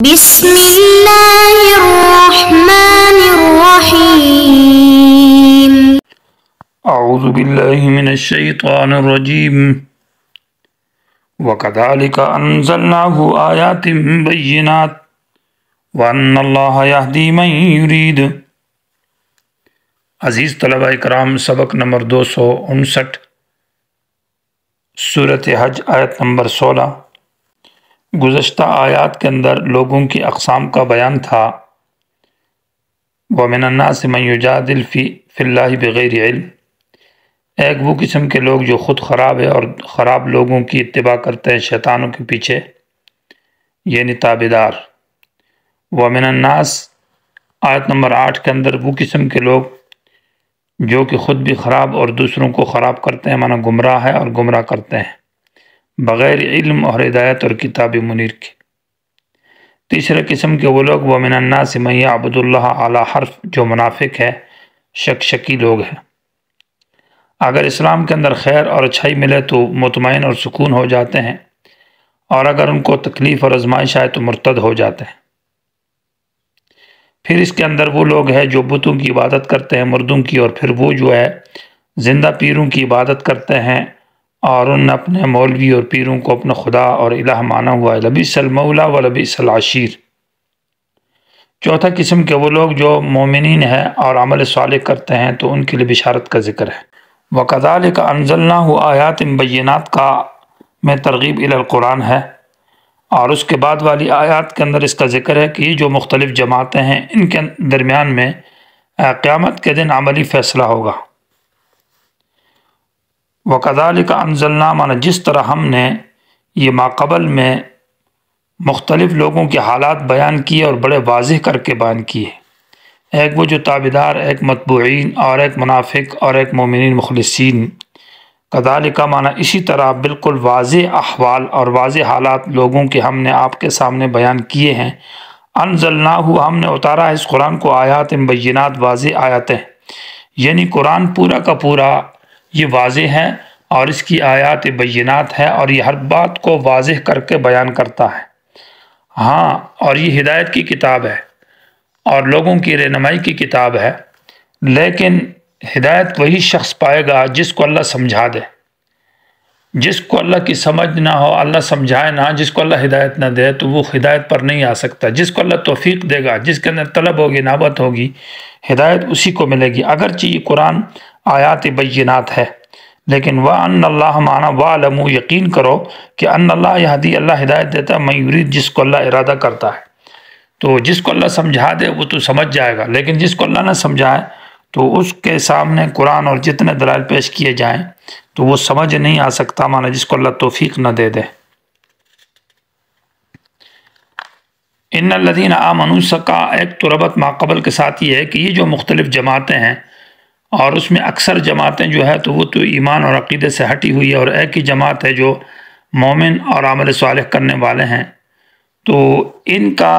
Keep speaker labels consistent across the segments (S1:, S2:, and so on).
S1: بسم اللہ الرحمن الرحیم
S2: اعوذ باللہ من الشیطان الرجیم وَكَذَلِكَ أَنزَلْنَاهُ آيَاتٍ بَيِّنَاتٍ وَأَنَّ اللَّهَ يَهْدِي مَن يُرِيدُ۔ عزیز طلبہ اکرام، سبق نمبر 259، سورۃ حج، آیت نمبر 16۔ گزشتہ آیات کے اندر لوگوں کی اقسام کا بیان تھا۔ وَمِنَ النَّاسِ مَن يُجَادِلُ فِي اللَّهِ بِغَيْرِ علم۔ ایک وہ قسم کے لوگ جو خود خراب ہے اور خراب لوگوں کی اتباع کرتے ہیں شیطانوں کے پیچھے، یعنی تابعدار۔ وَمِنَ النَّاسِ آیت نمبر 8 کے اندر وہ قسم کے لوگ جو کہ خود بھی خراب اور دوسروں کو خراب کرتے ہیں، معنی گمراہ ہے اور گمراہ کرتے ہیں بغیر علم اور ہدایت اور کتاب منیر کے۔ تیسرے قسم کے وہ لوگ وَمِنَ النَّاسِ مَن يَعْبُدُ اللَّهَ عَلَى حرف، جو منافق ہے، شکی لوگ ہیں۔ اگر اسلام کے اندر خیر اور اچھائی ملے تو مطمئن اور سکون ہو جاتے ہیں، اور اگر ان کو تکلیف اور آزمائش آئے تو مرتد ہو جاتے ہیں۔ پھر اس کے اندر وہ لوگ ہیں جو بتوں کی عبادت کرتے ہیں، مردوں کی، اور پھر وہ جو ہے زندہ پیروں کی عبادت کرتے ہیں اور ان اپنے مولوی اور پیروں کو اپنا خدا اور الہ مانا ہوا ہے۔ لبئس المولا و لبئس العشیر۔ چوتھا قسم کے وہ لوگ جو مومنین ہیں اور عمل صالح کرتے ہیں تو ان کے لیے بشارت کا ذکر ہے۔ وَكَذَلِكَ أَنزَلْنَاهُ آيَاتٍ بَيِّنَاتٍ کا میں ترغیب الی القرآن ہے، اور اس کے بعد والی آیات کے اندر اس کا ذکر ہے کہ یہ جو مختلف جماعتیں ہیں ان کے درمیان میں قیامت کے دن عملی فیصلہ ہوگا۔ وَكَذَلِكَ أَنزَلْنَا، مانا جس طرح ہم نے یہ ماقبل میں مختلف لوگوں کے حالات بیان کیے اور بڑے واضح کر کے بیان کیے، ایک وہ جو تابعدار، ایک متبوعین، اور ایک منافق، اور ایک مومنین مخلصین۔ کذالک مانا اسی طرح بالکل واضح احوال اور واضح حالات لوگوں کے ہم نے آپ کے سامنے بیان کیے ہیں۔ انزلناہ، ہم نے اتارا ہے اس قرآن کو، آیات بینات، واضح آیاتیں، یعنی قرآن پورا کا پورا یہ واضح ہے اور اس کی آیات بینات ہے، اور یہ ہر بات کو واضح کر کے بیان کرتا ہے۔ ہاں، اور یہ ہدایت کی کتاب ہے اور لوگوں کی رہنمائی کی کتاب ہے، لیکن ہدایت وہی شخص پائے گا جس کو اللہ سمجھا دے۔ جس کو اللہ کی سمجھ نہ ہو، اللہ سمجھائے نہ، جس کو اللہ ہدایت نہ دے تو وہ ہدایت پر نہیں آ سکتا۔ جس کو اللہ توفیق دے گا، جس کے اندر طلب ہوگی، نابت ہوگی، ہدایت اسی کو ملے گی۔ اگرچہ یہ قرآن آیات بینات ہے، لیکن وَأَنَّ اللَّهَ مَعَنَا وَاعْلَمُوا، یقین کرو کہ ان اللہ یہدی، اللہ ہدایت دیتا ہے، من یرید، جس کو اللہ ارادہ کرتا ہے۔ تو جس کو اللہ سمجھا دے وہ تو سمجھ جائے گا، لیکن جس کو اللہ نہ سمجھائے تو اس کے سامنے قرآن اور جتنے دلائل پیش کیے جائیں تو وہ سمجھ نہیں آ سکتا، مانا جس کو اللہ توفیق نہ دے دے۔ ان الذین آمنوا، سکا ایک تو ربط ماقبل کے ساتھ یہ ہے کہ یہ جو مختلف جماعتیں ہیں، اور اس میں اکثر جماعتیں جو ہے تو وہ تو ایمان اور عقیدے سے ہٹی ہوئی ہے، اور ایک ہی جماعت ہے جو مومن اور عمل صالح کرنے والے ہیں۔ تو ان کا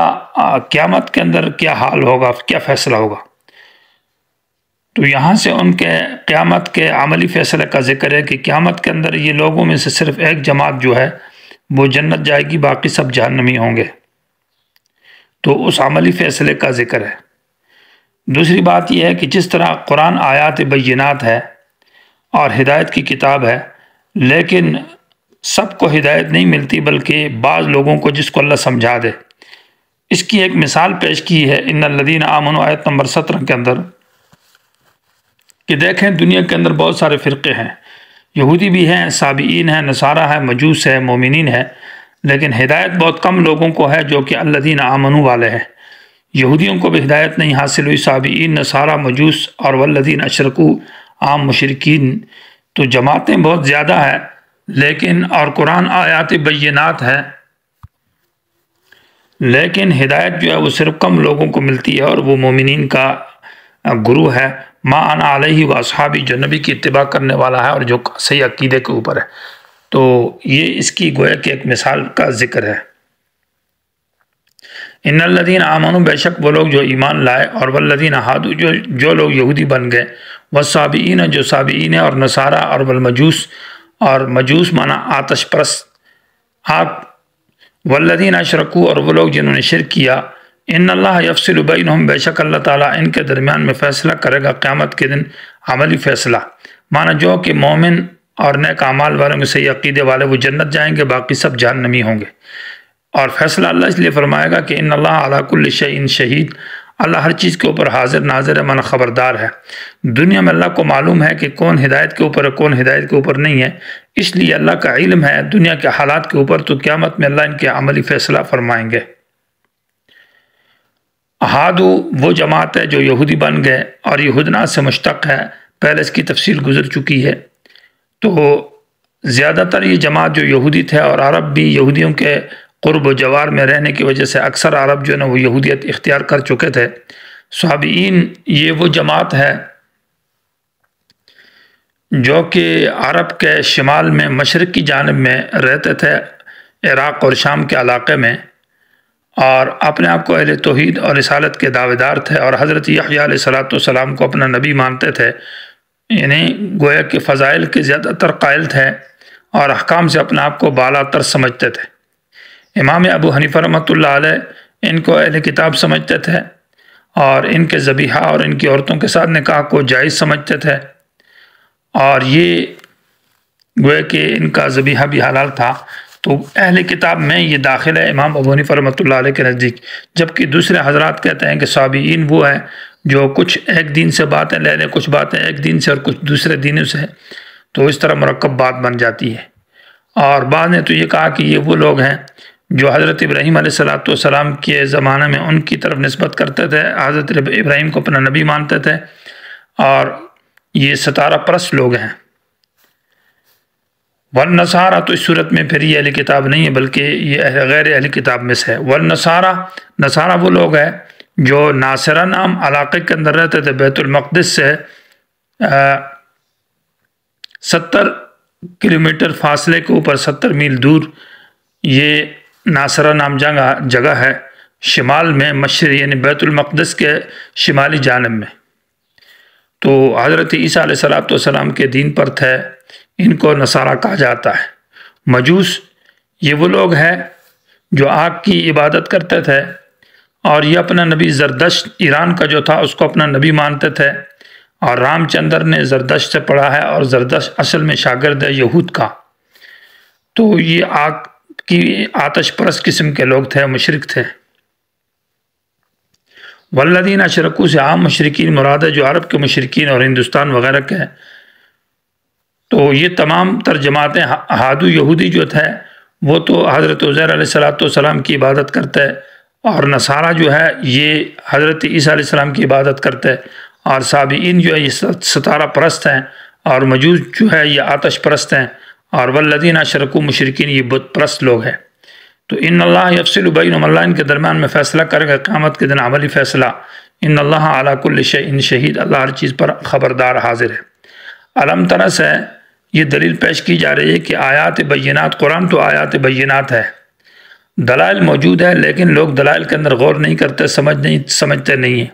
S2: قیامت کے اندر کیا حال ہوگا، کیا فیصلہ ہوگا؟ تو یہاں سے ان کے قیامت کے عملی فیصلے کا ذکر ہے کہ قیامت کے اندر یہ لوگوں میں سے صرف ایک جماعت جو ہے وہ جنت جائے گی، باقی سب جہنمی ہوں گے۔ تو اس عملی فیصلے کا ذکر ہے۔ دوسری بات یہ ہے کہ جس طرح قرآن آیات بینات ہے اور ہدایت کی کتاب ہے، لیکن سب کو ہدایت نہیں ملتی، بلکہ بعض لوگوں کو جس کو اللہ سمجھا دے۔ اس کی ایک مثال پیش کی ہے ان الذین آمنوا، آیت نمبر 17 کے اندر، کہ دیکھیں دنیا کے اندر بہت سارے فرقے ہیں، یہودی بھی ہیں، سابئین ہیں، نصارہ ہیں، مجوس ہیں، مومنین ہیں، لیکن ہدایت بہت کم لوگوں کو ہے جو کہ الذین آمنوا والے ہیں۔ یہودیوں کو بھی ہدایت نہیں حاصل ہوئی، سابئین، نصارہ، مجوس، اور والذین اشرکوا، عام مشرکین۔ تو جماعتیں بہت زیادہ ہیں، لیکن اور قرآن آیات بینات ہے، لیکن ہدایت جو ہے وہ صرف کم لوگوں کو ملتی ہے، اور وہ مومنین کا گروہ ہے، ما انا علیہ و اصحابی، جو نبی کی اتباع کرنے والا ہے اور جو صحیح عقیدے کے اوپر ہے۔ تو یہ اس کی گویا کہ ایک مثال کا ذکر ہے۔ ان الذین آمنوا، بے شک وہ لوگ جو ایمان لائے، اور والذین ہادوا، جو لوگ یہودی بن گئے، والصابئین، جو صابئین ہیں، اور نصارہ، اور والمجوس، اور مجوس مانا آتش پرست، آگ والذین اشرکوا، اور وہ لوگ جنہوں نے شرک کیا، ان اللہ یفصل بینہم، بے شک اللہ تعالیٰ ان کے درمیان میں فیصلہ کرے گا قیامت کے دن، عملی فیصلہ، معنی جو کہ مومن اور نیک اعمال والوں کے صحیح عقیدے والے وہ جنت جائیں گے، باقی سب جہنمی ہوں گے۔ اور فیصلہ اللہ اس لیے فرمائے گا کہ ان اللہ علی کل شیء شہید، اللہ ہر چیز کے اوپر حاضر ناظر ہے، معنی خبردار ہے۔ دنیا میں اللہ کو معلوم ہے کہ کون ہدایت کے اوپر ہے، کون ہدایت کے اوپر نہیں ہے، اس لیے اللہ کا علم ہے دنیا کے حالات کے اوپر، تو قیامت میں اللہ ان کے عملی فیصلہ فرمائیں گے۔ ہادو وہ جماعت ہے جو یہودی بن گئے، اور یہ ہدنا سے مشتق ہے، پہلے اس کی تفصیل گزر چکی ہے۔ تو زیادہ تر یہ جماعت جو یہودی تھے، اور عرب بھی یہودیوں کے قرب و جوار میں رہنے کی وجہ سے اکثر عرب جو ہے نا وہ یہودیت اختیار کر چکے تھے۔ صحابیین یہ وہ جماعت ہے جو کہ عرب کے شمال میں مشرق کی جانب میں رہتے تھے، عراق اور شام کے علاقے میں، اور اپنے آپ کو اہل توحید اور رسالت کے دعوے دار تھے، اور حضرت یحییٰ علیہ السلام کو اپنا نبی مانتے تھے، یعنی گویا کہ فضائل کے زیادہ تر قائل تھے، اور احکام سے اپنے آپ کو بالا تر سمجھتے تھے۔ امام ابو حنیفہ رحمۃ اللہ علیہ ان کو اہل کتاب سمجھتے تھے، اور ان کے ذبیحہ اور ان کی عورتوں کے ساتھ نکاح کو جائز سمجھتے تھے، اور یہ گویا کہ ان کا ذبیحہ بھی حلال تھا۔ تو اہل کتاب میں یہ داخل ہے امام ابو حنیفہ رحمۃ اللہ علیہ کے نزدیک، جبکہ دوسرے حضرات کہتے ہیں کہ صحابیین وہ ہیں جو کچھ ایک دین سے باتیں لے لیں، کچھ باتیں ایک دین سے اور کچھ دوسرے دینوں سے، تو اس طرح مرکب بات بن جاتی ہے۔ اور بعض نے تو یہ کہا کہ یہ وہ لوگ ہیں جو حضرت ابراہیم علیہ السلام کے زمانے میں ان کی طرف نسبت کرتے تھے، حضرت ابراہیم کو اپنا نبی مانتے تھے، اور یہ ستارہ پرست لوگ ہیں۔ والنصارہ، تو اس صورت میں پھر یہ اہل کتاب نہیں ہے بلکہ یہ غیر اہل کتاب میں سے ہے۔ والنصارہ، نصارہ وہ لوگ ہیں جو ناصرہ نام علاقے کے اندر رہتے تھے، بیت المقدس سے 70 کلومیٹر فاصلے کے اوپر، 70 میل دور یہ ناصرہ نام جگہ ہے، شمال میں مشرق، یعنی بیت المقدس کے شمالی جانب میں۔ تو حضرت عیسیٰ علیہ السلام کے دین پر تھے، ان کو نصارہ کہا جاتا ہے۔ مجوس یہ وہ لوگ ہیں جو آگ کی عبادت کرتے تھے، اور یہ اپنا نبی زردشت، ایران کا جو تھا، اس کو اپنا نبی مانتے تھے، اور رام چندر نے زردشت سے پڑھا ہے، اور زردشت اصل میں شاگرد ہے یہود کا۔ تو یہ آگ کی آتش پرست قسم کے لوگ تھے، مشرک تھے۔ والذین اشرکوا سے عام مشرکین مراد ہے، جو عرب کے مشرکین اور ہندوستان وغیرہ کے ہیں۔ تو یہ تمام تر جماعتیں، ہادو یہودی جو تھے وہ تو حضرت عزیر علیہ السلام کی عبادت کرتے، اور نصارہ جو ہے یہ حضرت عیسیٰ علیہ السلام کی عبادت کرتے، اور صابئین جو ہے یہ ستارہ پرست ہیں، اور مجوس جو ہے یہ آتش پرست ہیں، اور والذین اشرکوا مشرکین یہ بت پرست لوگ ہیں۔ تو ان اللہ یفصل بینہم، اللہ ان کے درمیان میں فیصلہ کرے گا قیامت کے دن، عملی فیصلہ۔ ان اللہ علی کل شیء شہید، اللہ ہر چیز پر خبردار حاضر ہے۔ علم ترى سے یہ دلیل پیش کی جا رہی ہے کہ آیات بینات، قرآن تو آیات بینات ہے، دلائل موجود ہے، لیکن لوگ دلائل کے اندر غور نہیں کرتے، سمجھتے نہیں ہیں۔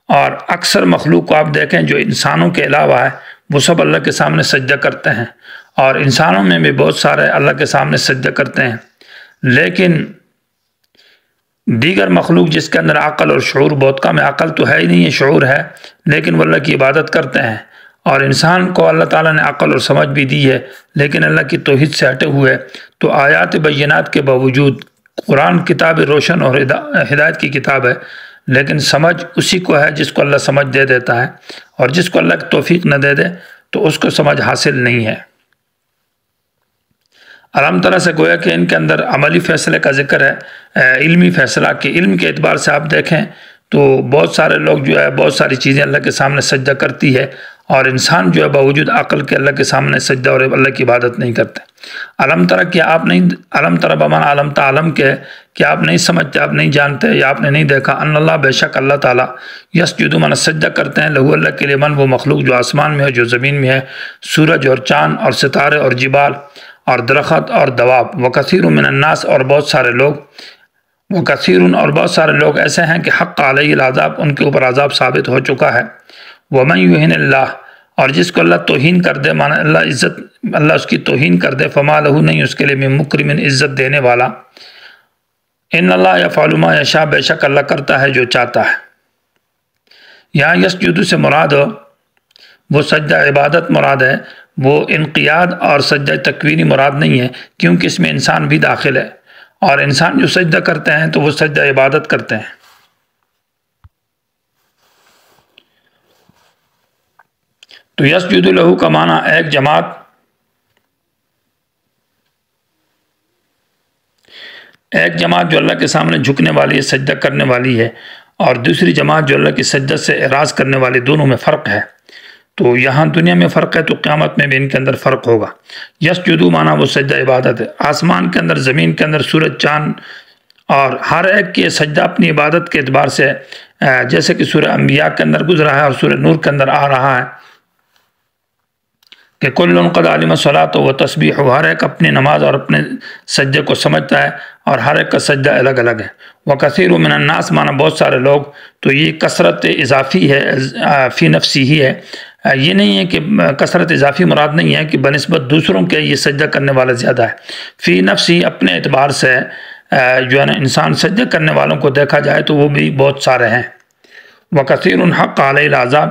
S2: اور اکثر مخلوق کو آپ دیکھیں جو انسانوں کے علاوہ ہے، وہ سب اللہ کے سامنے سجدہ کرتے ہیں، اور انسانوں میں بھی بہت سارے اللہ کے سامنے سجدہ کرتے ہیں، لیکن دیگر مخلوق جس کے اندر عقل اور شعور بہت کم ہے، عقل تو ہے ہی نہیں ہے، شعور ہے، لیکن وہ اللہ کی عبادت کرتے ہیں۔ اور انسان کو اللہ تعالیٰ نے عقل اور سمجھ بھی دی ہے، لیکن اللہ کی توحید سے ہٹے ہوئے، تو آیات بینات کے باوجود قرآن کتاب روشن اور ہدایت کی کتاب ہے، لیکن سمجھ اسی کو ہے جس کو اللہ سمجھ دے دیتا ہے، اور جس کو اللہ کی توفیق نہ دے دے تو اس کو سمجھ حاصل نہیں ہے۔ علم طرح سے گویا کہ ان کے اندر عملی فیصلے کا ذکر ہے، علمی فیصلہ کے علم کے اعتبار سے آپ دیکھیں تو بہت سارے لوگ جو ہے بہت ساری چیزیں اللہ کے سامنے سجدہ کرتی ہے، اور انسان جو ہے باوجود عقل کے اللہ کے سامنے سجدہ اور اللہ کی عبادت نہیں کرتے۔ علم طرح کہ آپ نہیں، علم طرح بمعنی علم تعلم کے کہ آپ نہیں سمجھتے، آپ نہیں جانتے، یا آپ نے نہیں دیکھا، ان اللہ بے شک اللہ تعالیٰ یسجد من سجدہ کرتے ہیں، لہو اللہ کے لیے، من وہ مخلوق جو آسمان میں ہے، جو زمین میں ہے، سورج اور چاند اور ستارے اور جبال اور درخت اور دواب، وکثیر من الناس، اور بہت سارے لوگ، وکثیر اور بہت سارے لوگ ایسے ہیں کہ حق علیہ العذاب، ان کے اوپر عذاب ثابت ہو چکا ہے۔ ومن یہن اللہ، اور جس کو اللہ توہین کر دے، مانا اللہ اس کی توہین کر دے، فما لہ، نہیں اس کے لیے من مکرم عزت دینے والا، ان اللہ یفعل ما یشاء، بے شک اللہ کرتا ہے جو چاہتا ہے۔ یہاں یسجد سے مراد وہ سجدہ عبادت مراد ہے، وہ انقیاد اور سجدہ تکوینی مراد نہیں ہے، کیونکہ اس میں انسان بھی داخل ہے، اور انسان جو سجدہ کرتے ہیں تو وہ سجدہ عبادت کرتے ہیں۔ تو یسجد لہو کا معنی ایک جماعت جو اللہ کے سامنے جھکنے والی ہے، سجدہ کرنے والی ہے، اور دوسری جماعت جو اللہ کی سجدت سے اعراض کرنے والی، دونوں میں فرق ہے۔ تو یہاں دنیا میں فرق ہے تو قیامت میں بھی ان کے اندر فرق ہوگا۔ یسجدو معنی وہ سجدہ عبادت ہے۔ آسمان کے اندر، زمین کے اندر، سورج چاند اور ہر ایک کے سجدہ اپنی عبادت کے اعتبار سے، جیسے کہ سورہ انبیاء کے اندر گزرا ہے اور سورہ نور کے اندر آ رہا ہے کہ کل قد علم الصلاۃ و تسبیح، ہر ایک اپنی نماز اور اپنے سجدے کو سمجھتا ہے، اور ہر ایک کا سجدہ الگ الگ ہے۔ وکثیر من الناس معنی بہت سارے لوگ، تو یہ کثرت اضافی ہے، فی نفسی ہی ہے، یہ نہیں ہے کہ کثرت اضافی مراد نہیں ہے کہ بنسبت دوسروں کے یہ سجدہ کرنے والا زیادہ ہے۔ فی نفسی اپنے اعتبار سے جو ہے نا انسان سجدہ کرنے والوں کو دیکھا جائے تو وہ بھی بہت سارے ہیں۔ وکثیر حق علیہ العذاب،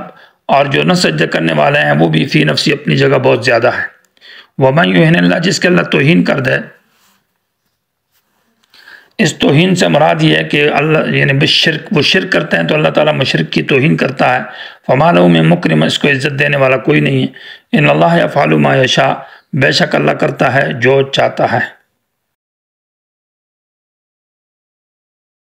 S2: اور جو نہ سجدہ کرنے والے ہیں وہ بھی فی نفسی اپنی جگہ بہت زیادہ ہے۔ ومن یہن اللہ، جس کے اللہ توہین کر دے، اس توہین سے مراد یہ ہے کہ اللہ یعنی بالشرک، وہ شرک کرتے ہیں تو اللہ تعالیٰ مشرک کی توہین کرتا ہے۔ فما لہ من مکرم، اس کو عزت دینے والا کوئی نہیں ہے۔ ان اللہ یفعل ما یشاء، بے شک اللہ کرتا ہے جو چاہتا ہے۔